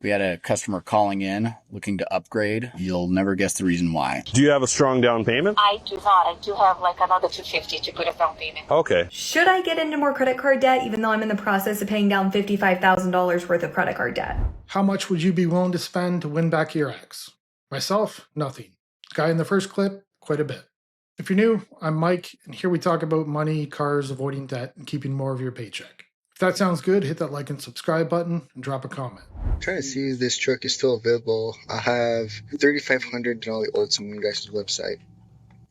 We had a customer calling in looking to upgrade. You'll never guess the reason why. Do you have a strong down payment? I do not. I do have like another $250 to put a down payment. Okay. Should I get into more credit card debt even though I'm in the process of paying down $55,000 worth of credit card debt? How much would you be willing to spend to win back your ex? Myself, nothing. Guy in the first clip, quite a bit. If you're new, I'm Mike, and here we talk about money, cars, avoiding debt, and keeping more of your paycheck. If that sounds good, hit that like and subscribe button and drop a comment. I'm trying to see if this truck is still available. I have 3,500 Denali old on you guys' website.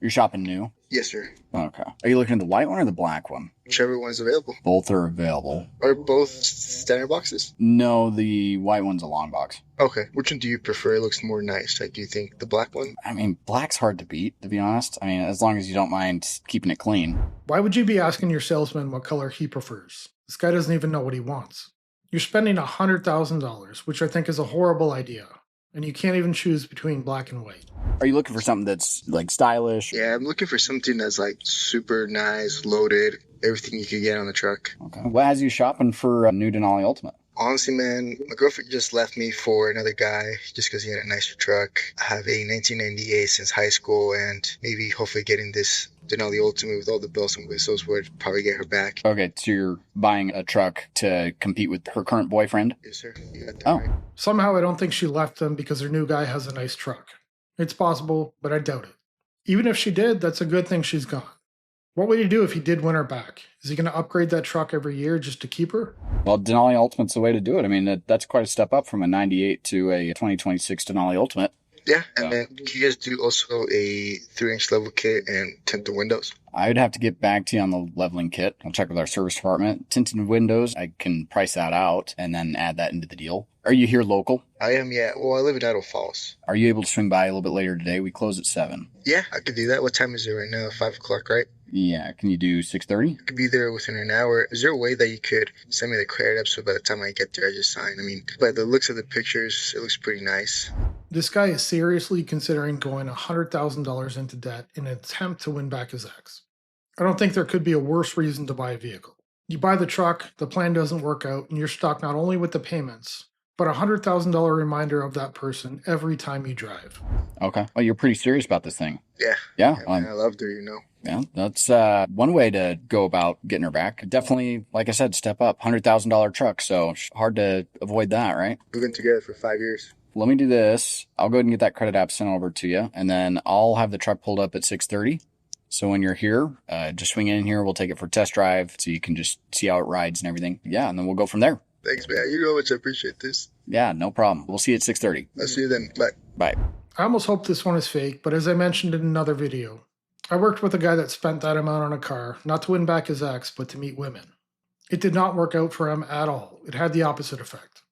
You're shopping new? Yes, sir. Okay. Are you looking at the white one or the black one? Whichever one's available. Both are available. Are both standard boxes? No, the white one's a long box. Okay. Which one do you prefer? It looks more nice. Like, do you think the black one? I mean, black's hard to beat, to be honest. I mean, as long as you don't mind keeping it clean. Why would you be asking your salesman what color he prefers? This guy doesn't even know what he wants. You're spending $100,000, which I think is a horrible idea. And you can't even choose between black and white. Are you looking for something that's like stylish? Yeah, I'm looking for something that's like super nice, loaded, everything you could get on the truck. Okay. What has you shopping for a new Denali Ultimate? Honestly, man, my girlfriend just left me for another guy just because he had a nicer truck. I have a 1998 since high school, and maybe hopefully getting this Denali Ultimate with all the bells and whistles would probably get her back. Okay, so you're buying a truck to compete with her current boyfriend? Yes, sir. You got that right. Somehow I don't think she left him because her new guy has a nice truck. It's possible, but I doubt it. Even if she did, that's a good thing she's gone. What would he do if he did win her back? Is he going to upgrade that truck every year just to keep her? Well, Denali Ultimate's the way to do it. I mean, that's quite a step up from a 98 to a 2026 Denali Ultimate. Yeah, and then can you guys do also a 3-inch level kit and tint the windows? I'd have to get back to you on the leveling kit. I'll check with our service department. Tinted windows, I can price that out and then add that into the deal. Are you here local? I am, yeah. Well, I live in Idaho Falls. Are you able to swing by a little bit later today? We close at 7. Yeah, I could do that. What time is it right now? 5 o'clock, right? Yeah, can you do 6:30? I could be there within an hour. Is there a way that you could send me the credit up so by the time I get there, I just sign? I mean, by the looks of the pictures, it looks pretty nice. This guy is seriously considering going $100,000 into debt in an attempt to win back his ex. I don't think there could be a worse reason to buy a vehicle. You buy the truck, the plan doesn't work out, and you're stuck not only with the payments, but a $100,000 reminder of that person every time you drive. Okay. Well, you're pretty serious about this thing. Yeah. Yeah. Man, I loved her, you know. Yeah, that's one way to go about getting her back. Definitely, like I said, step up. $100,000 truck, so hard to avoid that, right? We've been together for 5 years. Let me do this. I'll go ahead and get that credit app sent over to you, and then I'll have the truck pulled up at 6:30. So when you're here, just swing in here. We'll take it for a test drive so you can just see how it rides and everything. Yeah, and then we'll go from there. Thanks, man. You know how much I appreciate this. Yeah, no problem. We'll see you at 6:30. I'll see you then. Bye. Bye. I almost hope this one is fake, but as I mentioned in another video, I worked with a guy that spent that amount on a car, not to win back his ex, but to meet women. It did not work out for him at all. It had the opposite effect.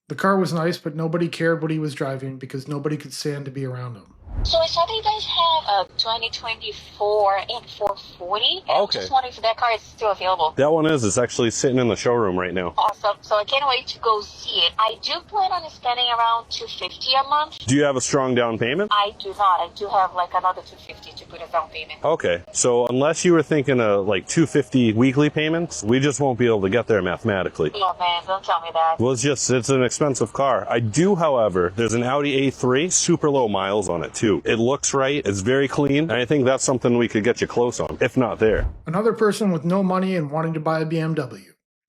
The car was nice, but nobody cared what he was driving because nobody could stand to be around him. So I saw that you guys have a 2024 M440. Okay. I'm just wondering if that car is still available. That one is. It's actually sitting in the showroom right now. Awesome. So I can't wait to go see it. I do plan on spending around $250 a month. Do you have a strong down payment? I do not. I do have like another $250 to put a down payment. Okay. So unless you were thinking of like $250 weekly payments, we just won't be able to get there mathematically. Oh man, don't tell me that. Well, it's an expensive car. I do, however, there's an Audi A3, super low miles on it too. It looks right, it's very clean, and I think that's something we could get you close on, if not there. Another person with no money and wanting to buy a BMW.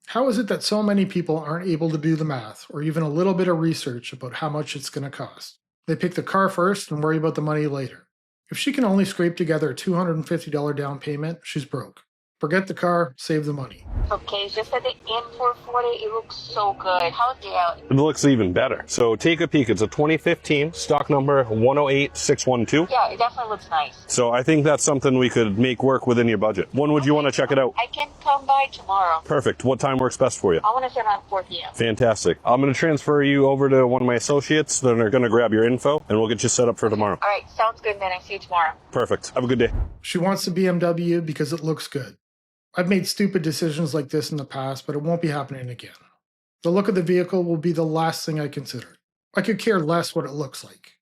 How is it that so many people aren't able to do the math or even a little bit of research about how much it's going to cost? They pick the car first and worry about the money later. If she can only scrape together a $250 down payment, she's broke. Forget the car, save the money. Okay, just at the M440, it looks so good. How dare It looks even better. So take a peek. It's a 2015, stock number 108612. Yeah, it definitely looks nice. So I think that's something we could make work within your budget. When would you want to check it out? I can come by tomorrow. Perfect. What time works best for you? I want to say around 4 p.m. Fantastic. I'm going to transfer you over to one of my associates. Then they're going to grab your info, and we'll get you set up for tomorrow. All right, sounds good, then. I see you tomorrow. Perfect. Have a good day. She wants the BMW because it looks good. I've made stupid decisions like this in the past, but it won't be happening again. The look of the vehicle will be the last thing I consider. I could care less what it looks like.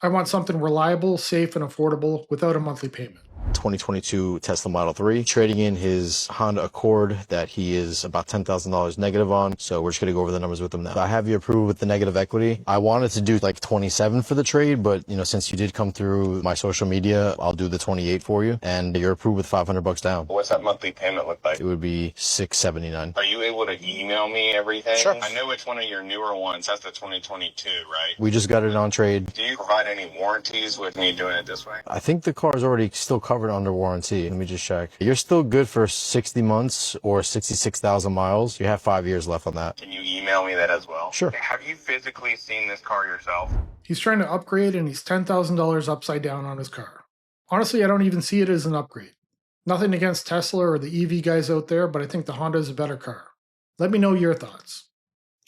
I want something reliable, safe, and affordable without a monthly payment. 2022 Tesla Model 3, trading in his Honda Accord that he is about $10,000 negative on. So we're just going to go over the numbers with him now. I have you approved with the negative equity. I wanted to do like 27 for the trade, but since you did come through my social media, I'll do the 28 for you, and you're approved with $500 down. What's that monthly payment look like? It would be $679. Are you able to email me everything? Sure. I know it's one of your newer ones. That's the 2022, right? We just got it on trade. Do you provide any warranties with me doing it this way? I think the car is already still covered under warranty. Let me just check. You're still good for 60 months or 66,000 miles. You have 5 years left on that. Can you email me that as well? Sure. Have you physically seen this car yourself? He's trying to upgrade and he's $10,000 upside down on his car. Honestly, I don't even see it as an upgrade. Nothing against Tesla or the EV guys out there, but I think the Honda is a better car. Let me know your thoughts.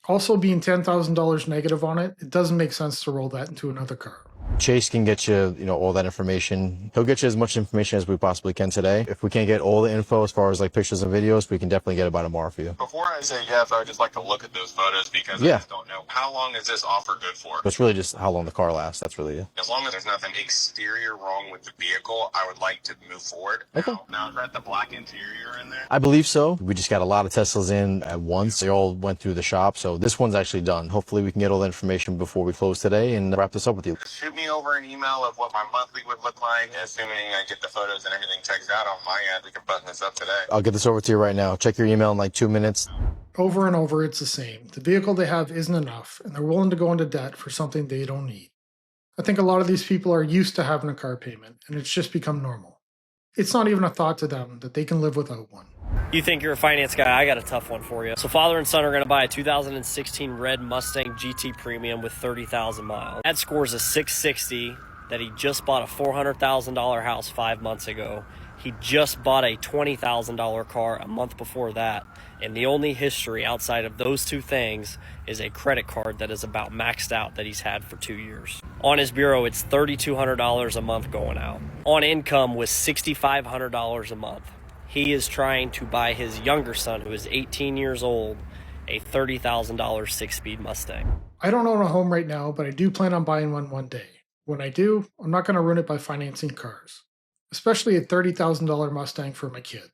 Also, being $10,000 negative on it, it doesn't make sense to roll that into another car. Chase can get you, all that information. He'll get you as much information as we possibly can today. If we can't get all the info as far as like pictures and videos, we can definitely get it by tomorrow for you. Before I say yes, I would just like to look at those photos because I just don't know. How long is this offer good for? It's really just how long the car lasts. That's really it. As long as there's nothing exterior wrong with the vehicle, I would like to move forward. Okay. Now is that the black interior in there? I believe so. We just got a lot of Teslas in at once. They all went through the shop, so this one's actually done. Hopefully we can get all the information before we close today and wrap this up with you. Shoot me over an email of what my monthly would look like. Assuming I get the photos and everything checks out on my end, we can button this up today. I'll get this over to you right now. Check your email in like 2 minutes. Over and over, it's the same. The vehicle they have isn't enough, and they're willing to go into debt for something they don't need. I think a lot of these people are used to having a car payment, and it's just become normal. It's not even a thought to them that they can live without one. You think you're a finance guy? I got a tough one for you. So father and son are going to buy a 2016 red Mustang GT Premium with 30,000 miles. Dad scores a 660 that he just bought a $400,000 house 5 months ago. He just bought a $20,000 car a month before that. And the only history outside of those two things is a credit card that is about maxed out that he's had for 2 years. On his bureau, it's $3,200 a month going out. On income was $6,500 a month. He is trying to buy his younger son, who is 18 years old, a $30,000 six-speed Mustang. I don't own a home right now, but I do plan on buying one day. When I do, I'm not going to ruin it by financing cars, especially a $30,000 Mustang for my kid.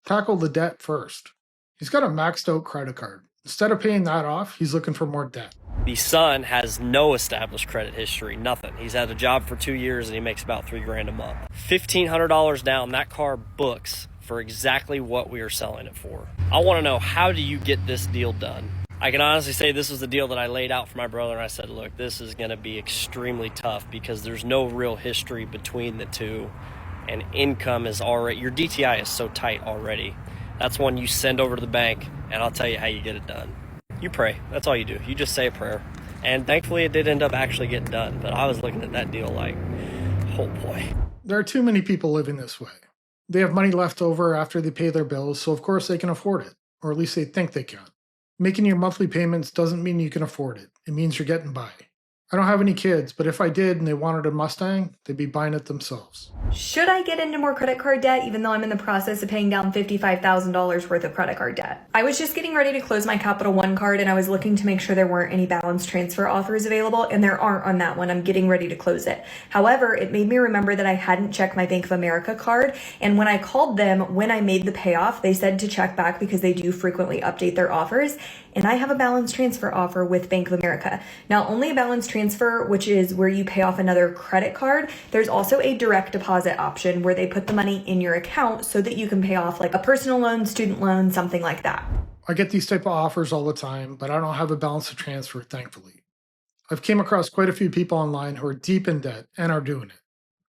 Tackle the debt first. He's got a maxed out credit card. Instead of paying that off, he's looking for more debt. The son has no established credit history, nothing. He's had a job for 2 years and he makes about $3,000 a month. $1,500 down, that car books for exactly what we are selling it for. I want to know, how do you get this deal done? I can honestly say this was the deal that I laid out for my brother, and I said, look, this is going to be extremely tough because there's no real history between the two, and income is already, your DTI is so tight already. That's one you send over to the bank, and I'll tell you how you get it done. You pray. That's all you do. You just say a prayer. And thankfully, it did end up actually getting done, but I was looking at that deal like, oh boy. There are too many people living this way. They have money left over after they pay their bills, so of course they can afford it, or at least they think they can. Making your monthly payments doesn't mean you can afford it. It means you're getting by. I don't have any kids, but if I did and they wanted a Mustang, they'd be buying it themselves. Should I get into more credit card debt even though I'm in the process of paying down $55,000 worth of credit card debt? I was just getting ready to close my Capital One card and I was looking to make sure there weren't any balance transfer offers available, and there aren't on that one. I'm getting ready to close it. However, it made me remember that I hadn't checked my Bank of America card, and when I called them, when I made the payoff, they said to check back because they do frequently update their offers, and I have a balance transfer offer with Bank of America. Now, only a balance transfer, which is where you pay off another credit card, there's also a direct deposit option where they put the money in your account so that you can pay off like a personal loan, student loan, something like that. I get these type of offers all the time, but I don't have a balance to transfer, thankfully. I've came across quite a few people online who are deep in debt and are doing it.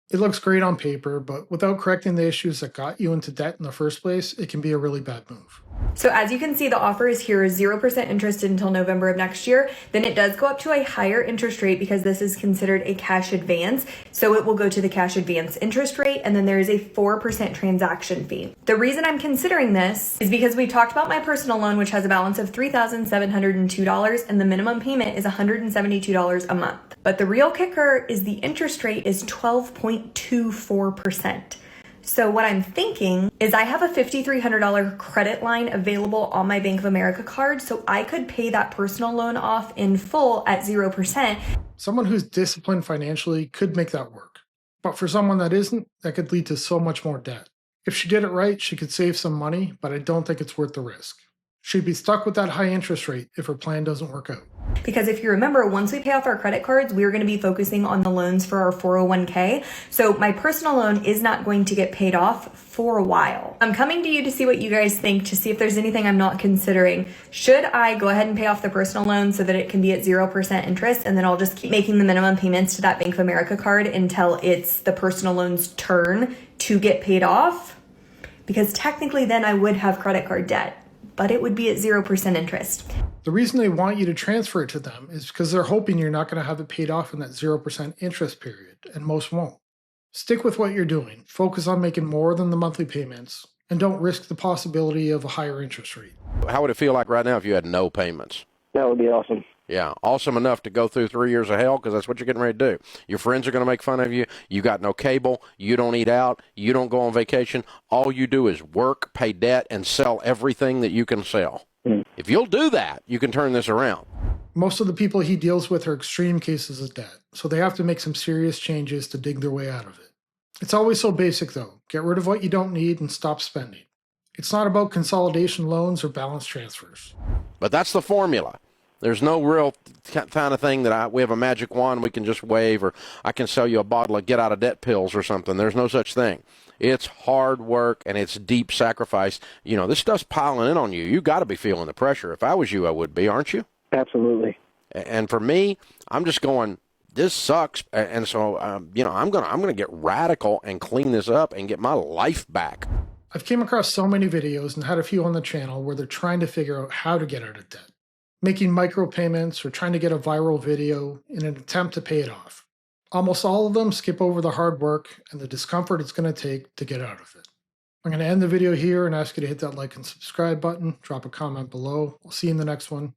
It looks great on paper, but without correcting the issues that got you into debt in the first place, it can be a really bad move. So as you can see, the offer is here 0% interest until November of next year. Then it does go up to a higher interest rate because this is considered a cash advance. So it will go to the cash advance interest rate, and then there is a 4% transaction fee. The reason I'm considering this is because we talked about my personal loan, which has a balance of $3,702, and the minimum payment is $172 a month. But the real kicker is the interest rate is 12.24%. So what I'm thinking is I have a $5,300 credit line available on my Bank of America card, so I could pay that personal loan off in full at 0%. Someone who's disciplined financially could make that work. But for someone that isn't, that could lead to so much more debt. If she did it right, she could save some money, but I don't think it's worth the risk. She'd be stuck with that high interest rate if her plan doesn't work out. Because if you remember, once we pay off our credit cards, we're going to be focusing on the loans for our 401k. So my personal loan is not going to get paid off for a while. I'm coming to you to see what you guys think, to see if there's anything I'm not considering. Should I go ahead and pay off the personal loan so that it can be at 0% interest, and then I'll just keep making the minimum payments to that Bank of America card until it's the personal loan's turn to get paid off? Because technically then I would have credit card debt, but it would be at 0% interest. The reason they want you to transfer it to them is because they're hoping you're not going to have it paid off in that 0% interest period, and most won't. Stick with what you're doing, focus on making more than the monthly payments, and don't risk the possibility of a higher interest rate. How would it feel like right now if you had no payments? That would be awesome. Yeah, awesome enough to go through 3 years of hell, because that's what you're getting ready to do. Your friends are going to make fun of you. You got no cable. You don't eat out. You don't go on vacation. All you do is work, pay debt, and sell everything that you can sell. If you'll do that, you can turn this around. Most of the people he deals with are extreme cases of debt, so they have to make some serious changes to dig their way out of it. It's always so basic, though. Get rid of what you don't need and stop spending. It's not about consolidation loans or balance transfers. But that's the formula. There's no real kind of thing that we have a magic wand we can just wave, or I can sell you a bottle of get-out-of-debt pills or something. There's no such thing. It's hard work, and it's deep sacrifice. You know, this stuff's piling in on you. You got to be feeling the pressure. If I was you, I would be, aren't you? Absolutely. And for me, I'm just going, this sucks. And so, I'm gonna get radical and clean this up and get my life back. I've came across so many videos and had a few on the channel where they're trying to figure out how to get out of debt, making micropayments or trying to get a viral video in an attempt to pay it off. Almost all of them skip over the hard work and the discomfort it's going to take to get out of it. I'm going to end the video here and ask you to hit that like and subscribe button, drop a comment below. I'll see you in the next one.